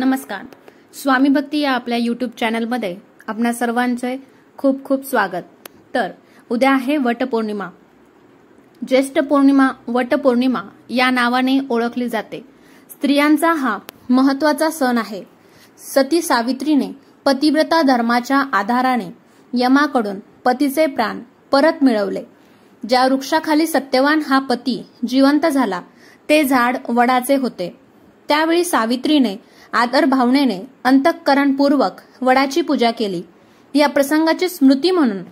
नमस्कार. स्वामी भक्ती या आपल्या यूट्यूब चॅनलमध्ये आपणा सर्वांचे खूप खूप स्वागत. तर उद्या आहे वटपौर्णिमा. ज्येष्ठ पौर्णिमा वटपौर्णिमा या नावाने ओळखली जाते. स्त्रियांचा हा महत्त्वाचा सण आहे. सती सावित्रीने पतिव्रता धर्माच्या आधाराने यमाकडून पतीचे प्राण परत मिळवले. ज्या वृक्षाखाली सत्यवान हा पती जिवंत झाला ते झाड वडाचे होते. त्यावेळी सावित्रीने आदर भावनेने अंतःकरणपूर्वक वडाची पूजा केली. या प्रसंगाची स्मृती म्हणून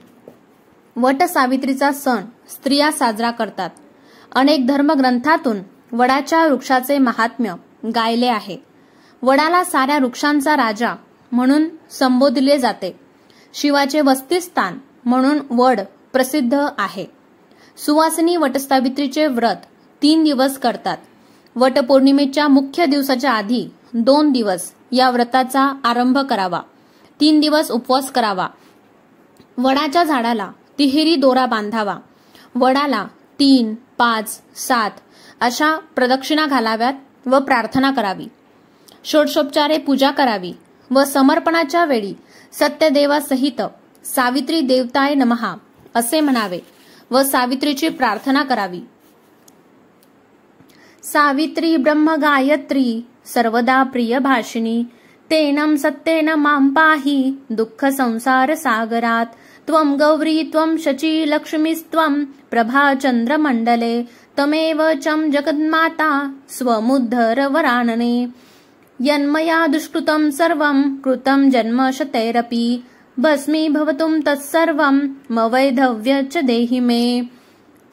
वट सावित्रीचा सण स्त्रिया साजरा करतात. अनेक धर्मग्रंथातून वडाच्या वृक्षाचे महात्म्य गायले आहे. वडाला साऱ्या वृक्षांचा राजा म्हणून संबोधले जाते. शिवाचे वसतिस्थान म्हणून वड प्रसिद्ध आहे. सुवासिनी वटसावित्रीचे व्रत 3 दिवस करतात. वटपौर्णिमेच्या मुख्य दिवसाच्या आधी 2 दिवस या व्रताचा आरंभ करावा. 3 दिवस उपवास करावा. वडाच्या झाडाला तिहेरी दोरा बांधावा. वडाला 3, 5, 7 अशा प्रदक्षिणा घालाव्यात व प्रार्थना करावी. षोडशोपचारे पूजा करावी व समर्पणाच्या वेळी सत्यदेवासहित सावित्री देवताय नमः असे म्हणावे व सावित्रीची प्रार्थना करावी. सावित्री ब्रह्म गायत्री सर्वदा प्रिय भाषिणी तेनम सत्येन मां पाहि दुःख संसार सागरात त्वं गौरी त्वं शची लक्ष्मीस्त्वं प्रभा चंद्रमंडले तमेव चं जगन्माता स्वमुद्धर वरानने यन्मया दुष्कृतं सर्वं कृतं जन्म शतैरपि भस्मी भवतुं तत्सर्वं मवैधव्य च देहि मे.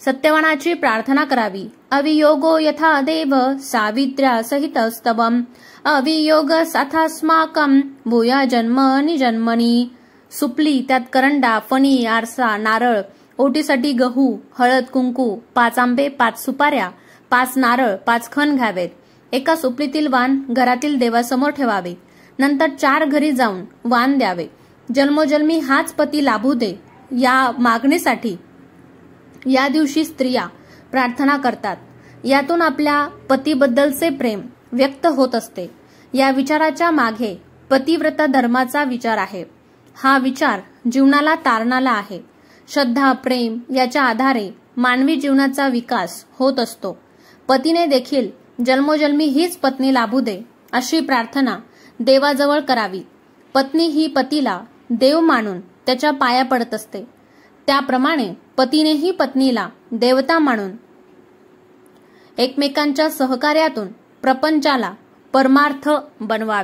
सत्यवानाची प्रार्थना करावी. अवियोगो यथा देव सावित्र्या सहितस्तवम् अवियोग साथास्माकं भूया जन्मनि जन्मनी. सुपली त्यात करंडा, फणी, आरसा, नारळ, ओटीसाठी गहू, हळद, कुंकू, 5 आंबे, 5 सुपाऱ्या, 5 नारळ, 5 खण घ्यावेत. एका सुपलीतील वाण घरातील देवासमोर ठेवावे. नंतर 4 घरी जाऊन वाण द्यावे. जन्मोजन्मी हाच पती लाभू दे या मागणीसाठी या दिवशी स्त्रिया प्रार्थना करतात. यातून आपल्या पतीबद्दलचे प्रेम व्यक्त होत असते. या विचाराच्या मागे पतिव्रता धर्माचा विचार आहे. हा विचार जीवनाला तारणाला आहे. श्रद्धा, प्रेम याच्या आधारे मानवी जीवनाचा विकास होत असतो. पतीने देखील जन्मोजन्मी हीच पत्नी लाभू दे अशी प्रार्थना देवाजवळ करावी. पत्नी ही पतीला देव मानून त्याच्या पाया पडत असते. त्याप्रमाणे पतीनेही पत्नीला देवता मानून एकमेकांच्या सहकार्यातून प्रपंचाला परमार्थ बनवावे.